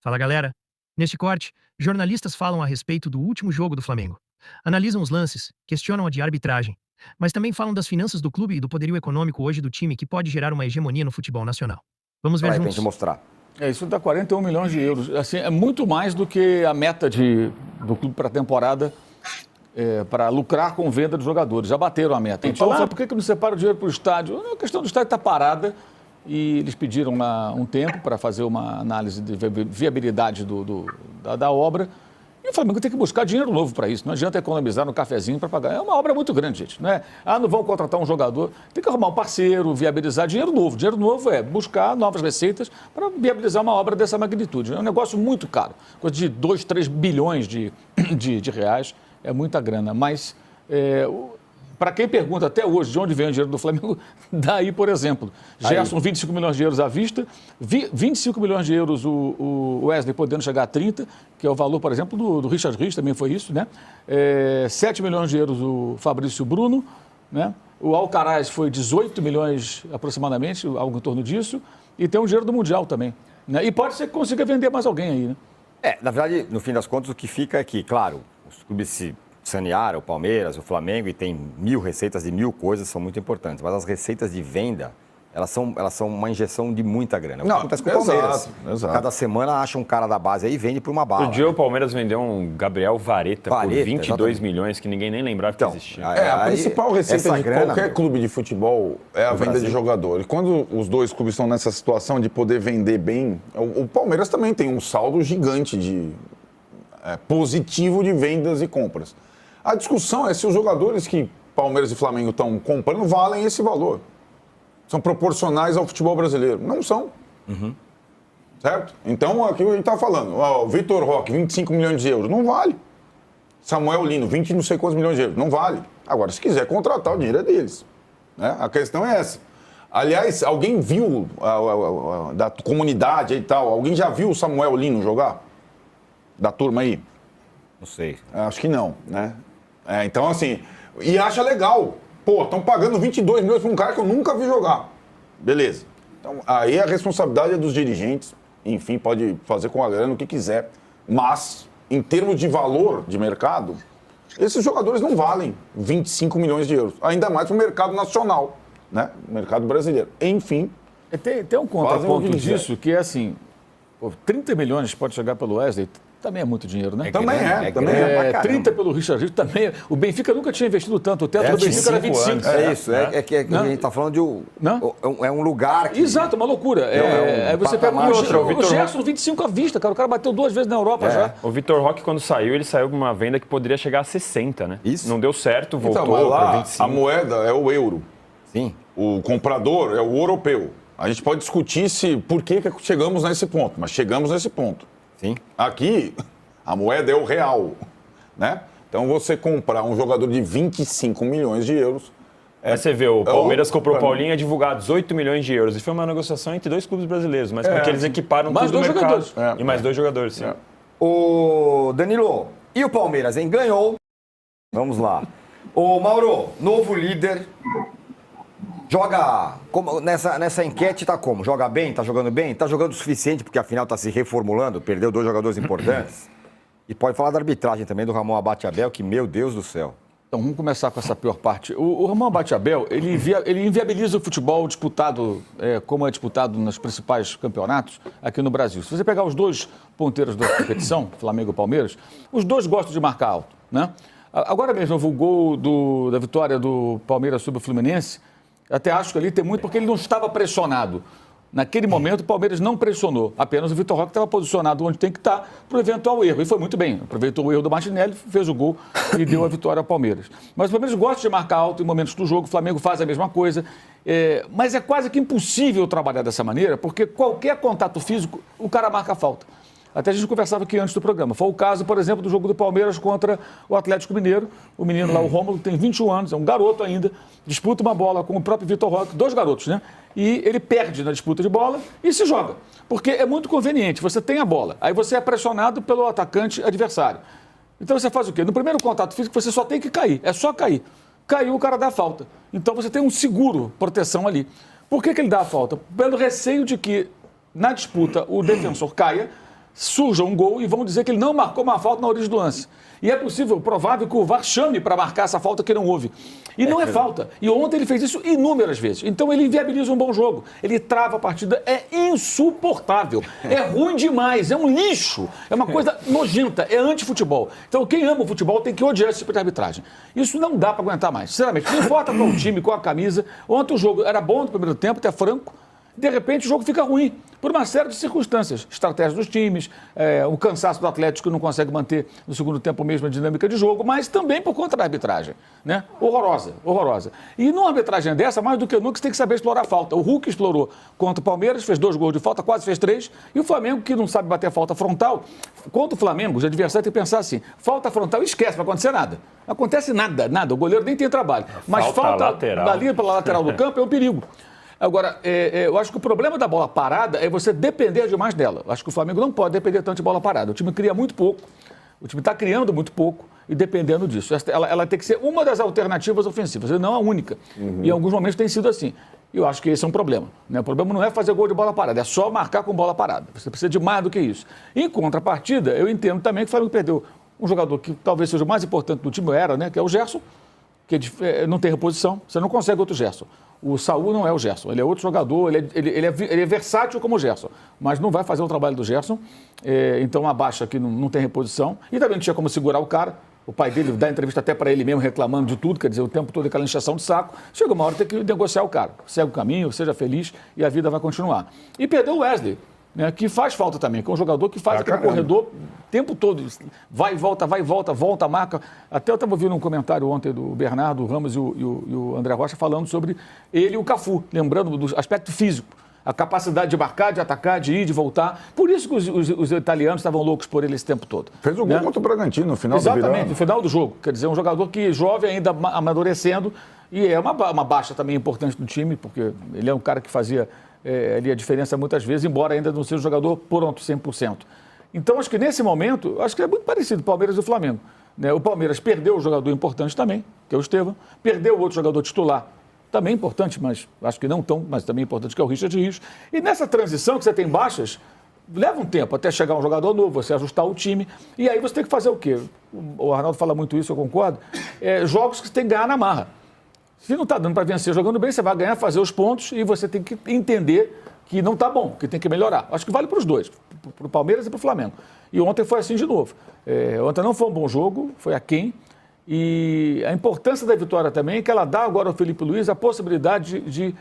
Fala galera! Neste corte, jornalistas falam a respeito do último jogo do Flamengo. Analisam os lances, questionam a de arbitragem, mas também falam das finanças do clube e do poderio econômico hoje do time que pode gerar uma hegemonia no futebol nacional. Vamos ver juntos. Mostrar. Isso dá 41 milhões de euros. Assim, é muito mais do que a meta do clube para a temporada para lucrar com venda de jogadores. Já bateram a meta. Então, por que não separa o dinheiro para o estádio? A questão do estádio está parada e eles pediram lá um tempo para fazer uma análise de viabilidade da obra. E o Flamengo tem que buscar dinheiro novo para isso. Não adianta economizar no cafezinho para pagar. É uma obra muito grande, gente. Não é? Não vão contratar um jogador. Tem que arrumar um parceiro, viabilizar dinheiro novo. Dinheiro novo é buscar novas receitas para viabilizar uma obra dessa magnitude. É um negócio muito caro. Coisa de 2, 3 bilhões de reais. É muita grana. Mas, para quem pergunta até hoje de onde vem o dinheiro do Flamengo, daí, por exemplo, Gerson, 25 milhões de euros à vista, 25 milhões de euros o Wesley podendo chegar a 30, que é o valor, por exemplo, do Richard Rios, também foi isso, né? 7 milhões de euros o Fabrício Bruno, né? O Alcaraz foi 18 milhões aproximadamente, algo em torno disso, e tem o dinheiro do Mundial também, né? E pode ser que consiga vender mais alguém aí, né? Na verdade, no fim das contas, o que fica é que, claro, os clubes se sanearam, o Palmeiras, o Flamengo, e tem 1000 receitas de 1000 coisas, são muito importantes. Mas as receitas de venda, elas são uma injeção de muita grana. Não, acontece com o Palmeiras. Exato. Cada semana acha um cara da base aí e vende por uma bala. Outro dia o Palmeiras vendeu um Gabriel Vareta por 22 exatamente. milhões, que ninguém nem lembrava que existia. A principal receita de qualquer clube de futebol é a venda Brasil. de jogador. E quando os dois clubes estão nessa situação de poder vender bem, o Palmeiras também tem um saldo gigante positivo de vendas e compras. A discussão é se os jogadores que Palmeiras e Flamengo estão comprando valem esse valor. São proporcionais ao futebol brasileiro. Não são. Certo? Então, aqui a gente está falando. O Vitor Roque, 25 milhões de euros. Não vale. Samuel Lino, 20 não sei quantos milhões de euros. Não vale. Agora, se quiser contratar, o dinheiro é deles. Né? A questão é essa. Aliás, alguém viu da comunidade e tal, alguém já viu o Samuel Lino jogar? Da turma aí? Não sei. Acho que não, né? Então, assim, e acha legal. Pô, estão pagando 22 milhões para um cara que eu nunca vi jogar. Beleza. Então, aí a responsabilidade é dos dirigentes. Enfim, pode fazer com a grana o que quiser. Mas, em termos de valor de mercado, esses jogadores não valem 25 milhões de euros. Ainda mais para o mercado nacional, né? O mercado brasileiro. Enfim. Tem um contraponto disso que é assim, 30 milhões pode chegar pelo Wesley, também é muito dinheiro, né? Também é. 30 pelo Richard Rios também. O Benfica nunca tinha investido tanto. O teto do Benfica era 25. Anos. É isso. É que a gente está falando de um lugar que... Exato, uma loucura. Aí você pega o Gerson, 25 à vista, cara. O cara bateu 2 vezes na Europa já. O Vitor Roque, quando saiu, ele saiu com uma venda que poderia chegar a 60, né? Isso. Não deu certo, voltou Então, lá, para 25. a moeda é o euro. Sim. O comprador é o europeu. A gente pode discutir por que chegamos nesse ponto, mas chegamos nesse ponto. Sim. Aqui, a moeda é o real, né? Então, você comprar um jogador de 25 milhões de euros... Aí você vê, o Palmeiras comprou o Paulinho, é divulgado 18 milhões de euros. E foi uma negociação entre 2 clubes brasileiros, mas porque eles equiparam mais tudo no mercado. Jogadores. E mais 2 jogadores, sim. O Danilo, e o Palmeiras, hein? Ganhou. Vamos lá. O Mauro, novo líder... Joga, nessa enquete tá como? Joga bem? Tá jogando bem? Tá jogando o suficiente porque afinal tá se reformulando, perdeu 2 jogadores importantes. E pode falar da arbitragem também do Ramon Abate Abel, que meu Deus do céu. Então vamos começar com essa pior parte. O Ramon Abate Abel, ele inviabiliza o futebol disputado, como é disputado nos principais campeonatos aqui no Brasil. Se você pegar os 2 ponteiros da competição, Flamengo e Palmeiras, os 2 gostam de marcar alto, né? Agora mesmo, o gol da vitória do Palmeiras sobre o Fluminense, até acho que ali tem muito porque ele não estava pressionado. Naquele momento, o Palmeiras não pressionou. Apenas o Vitor Roque estava posicionado onde tem que estar para o eventual erro. E foi muito bem. Aproveitou o erro do Martinelli, fez o gol e deu a vitória ao Palmeiras. Mas o Palmeiras gosta de marcar alto em momentos do jogo. O Flamengo faz a mesma coisa. Mas é quase que impossível trabalhar dessa maneira, porque qualquer contato físico, o cara marca a falta. Até a gente conversava aqui antes do programa. Foi o caso, por exemplo, do jogo do Palmeiras contra o Atlético Mineiro. O menino lá, o Rômulo, tem 21 anos, é um garoto ainda, disputa uma bola com o próprio Vitor Roque, 2 garotos, né? E ele perde na disputa de bola e se joga. Porque é muito conveniente, você tem a bola, aí você é pressionado pelo atacante adversário. Então você faz o quê? No primeiro contato físico você só tem que cair, é só cair. Caiu, o cara dá a falta. Então você tem um seguro, proteção ali. Por que ele dá a falta? Pelo receio de que, na disputa, o defensor caia, surja um gol e vão dizer que ele não marcou uma falta na origem do lance. E é possível, provável, que o VAR chame para marcar essa falta que não houve. E não é falta. E ontem ele fez isso inúmeras vezes. Então ele inviabiliza um bom jogo. Ele trava a partida. É insuportável. É ruim demais. É um lixo. É uma coisa nojenta. É anti-futebol. Então quem ama o futebol tem que odiar esse tipo de arbitragem. Isso não dá para aguentar mais. Sinceramente, não importa qual o time, qual a camisa. Ontem o jogo era bom no primeiro tempo, até franco. De repente o jogo fica ruim, por uma série de circunstâncias. Estratégia dos times, o cansaço do Atlético que não consegue manter no segundo tempo a mesma dinâmica de jogo, mas também por conta da arbitragem, né? Horrorosa, horrorosa. E numa arbitragem dessa, mais do que nunca, você tem que saber explorar a falta. O Hulk explorou contra o Palmeiras, fez 2 gols de falta, quase fez 3, e o Flamengo, que não sabe bater falta frontal, contra o Flamengo, os adversários têm que pensar assim, falta frontal, esquece, não vai acontecer nada. Não acontece nada, nada, o goleiro nem tem trabalho. Mas falta lateral. Dali para a lateral do campo é um perigo. Agora, eu acho que o problema da bola parada é você depender demais dela. Eu acho que o Flamengo não pode depender tanto de bola parada. O time cria muito pouco, o time está criando muito pouco e dependendo disso. Ela tem que ser uma das alternativas ofensivas, e não a única. E em alguns momentos tem sido assim. E eu acho que esse é um problema, né? O problema não é fazer gol de bola parada, é só marcar com bola parada. Você precisa de mais do que isso. Em contrapartida, eu entendo também que o Flamengo perdeu um jogador que talvez seja o mais importante do time, né? Que é o Gerson, que não tem reposição. Você não consegue outro Gerson. O Saúl não é o Gerson, ele é outro jogador, ele é versátil como o Gerson, mas não vai fazer o trabalho do Gerson, então a baixa aqui não tem reposição, e também não tinha como segurar o cara, o pai dele dá entrevista até para ele mesmo reclamando de tudo, quer dizer, o tempo todo aquela encheção de saco, chega uma hora tem que negociar o cara, segue o caminho, seja feliz e a vida vai continuar. E perdeu o Wesley, né, que faz falta também, que é um jogador que faz aquele corredor o tempo todo, vai e volta, marca. Até eu estava ouvindo um comentário ontem do Bernardo, o Ramos e o André Rocha falando sobre ele e o Cafu, lembrando do aspecto físico, a capacidade de marcar, de atacar, de ir, de voltar. Por isso que os italianos estavam loucos por ele esse tempo todo. Fez o gol contra o Bragantino no final do Exatamente, no final do jogo. Quer dizer, um jogador que jovem ainda amadurecendo e é uma baixa também importante do time, porque ele é um cara que fazia ali a diferença muitas vezes, embora ainda não seja um jogador pronto 100%. Então, acho que nesse momento, acho que é muito parecido o Palmeiras e o Flamengo, né? O Palmeiras perdeu um jogador importante também, que é o Estevão, perdeu outro jogador titular, também importante, mas acho que não tão, mas também importante, que é o Richard Rios. E nessa transição que você tem baixas, leva um tempo até chegar um jogador novo, você ajustar o time, e aí você tem que fazer o quê? O Arnaldo fala muito isso, eu concordo, jogos que você tem que ganhar na marra. Se não está dando para vencer jogando bem, você vai ganhar, fazer os pontos e você tem que entender que não está bom, que tem que melhorar. Acho que vale para os dois, para o Palmeiras e para o Flamengo. E ontem foi assim de novo. Ontem não foi um bom jogo, foi aquém. E a importância da vitória também é que ela dá agora ao Felipe Luiz a possibilidade de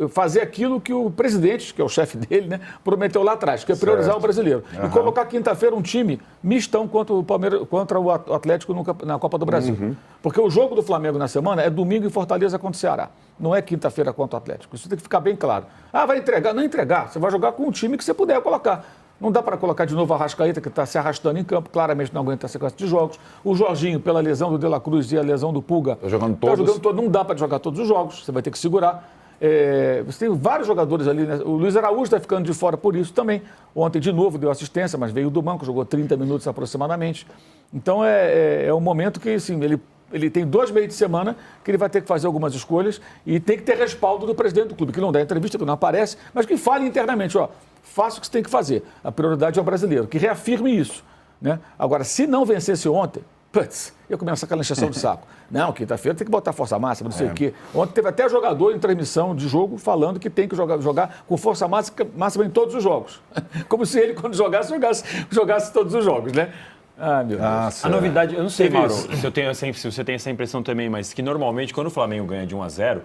fazer aquilo que o presidente, que é o chefe dele, né, prometeu lá atrás, que é priorizar o brasileiro. E colocar quinta-feira um time mistão contra o Palmeiras, contra o Atlético na Copa do Brasil. Porque o jogo do Flamengo na semana é domingo em Fortaleza contra o Ceará. Não é quinta-feira contra o Atlético. Isso tem que ficar bem claro. Vai entregar? Não entregar. Você vai jogar com o time que você puder colocar. Não dá para colocar de novo a Arrascaeta, que está se arrastando em campo, claramente não aguenta a sequência de jogos. O Jorginho, pela lesão do De La Cruz e a lesão do Pulga. Está jogando todos. Não dá para jogar todos os jogos, você vai ter que segurar. Você tem vários jogadores ali, né? O Luiz Araújo está ficando de fora por isso também. Ontem, de novo, deu assistência, mas veio do banco, jogou 30 minutos aproximadamente. Então, é um momento que, assim, ele tem 2 meios de semana que ele vai ter que fazer algumas escolhas e tem que ter respaldo do presidente do clube, que não dá entrevista, que não aparece, mas que fale internamente, faça o que você tem que fazer. A prioridade é o brasileiro, que reafirme isso, né? Agora, se não vencesse ontem, ia começar aquela encheção de saco. Não, quinta-feira tem que botar força máxima, não sei o quê. Ontem teve até jogador em transmissão de jogo falando que tem que jogar com força máxima em todos os jogos. Como se ele, quando jogasse todos os jogos, né? Meu Deus. A novidade, eu não sei, Mauro, se você tem essa impressão também, mas que normalmente quando o Flamengo ganha de 1-0,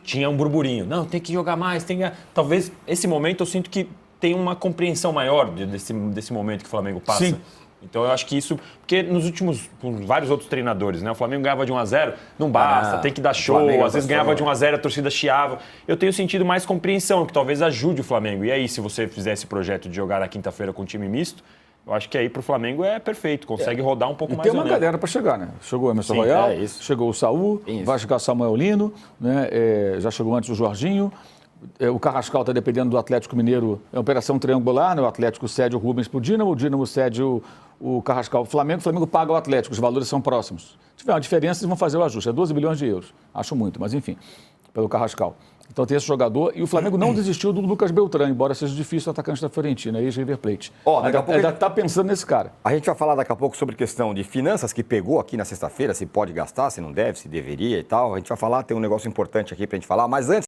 tinha um burburinho. Não, tem que jogar mais, Talvez, esse momento eu sinto que tem uma compreensão maior desse momento que o Flamengo passa. Sim. Então eu acho que isso, porque nos últimos, com vários outros treinadores, né? O Flamengo ganhava de 1-0, não basta, tem que dar show, às vezes ganhava de 1-0, a torcida chiava. Eu tenho sentido mais compreensão, que talvez ajude o Flamengo. E aí, se você fizer esse projeto de jogar na quinta-feira com um time misto, eu acho que aí pro Flamengo é perfeito, consegue rodar um pouco mais. Tem uma galera para chegar, né? Chegou o Emerson Royal, chegou o Saúl, vai chegar o Samuel Lino, né? Já chegou antes o Jorginho. O Carrascal está dependendo do Atlético Mineiro, é uma operação triangular, né? O Atlético cede o Rubens para o Dínamo cede o Carrascal para o Flamengo paga o Atlético, os valores são próximos. Se tiver uma diferença, eles vão fazer o ajuste, é 12 bilhões de euros, acho muito, mas enfim, pelo Carrascal. Então tem esse jogador. E o Flamengo não desistiu do Lucas Beltrán, embora seja difícil o atacante da Fiorentina, ex-River Plate. Daqui a pouco Ainda está pensando nesse cara. A gente vai falar daqui a pouco sobre questão de finanças que pegou aqui na sexta-feira, se pode gastar, se não deve, se deveria e tal. A gente vai falar, tem um negócio importante aqui pra gente falar, mas antes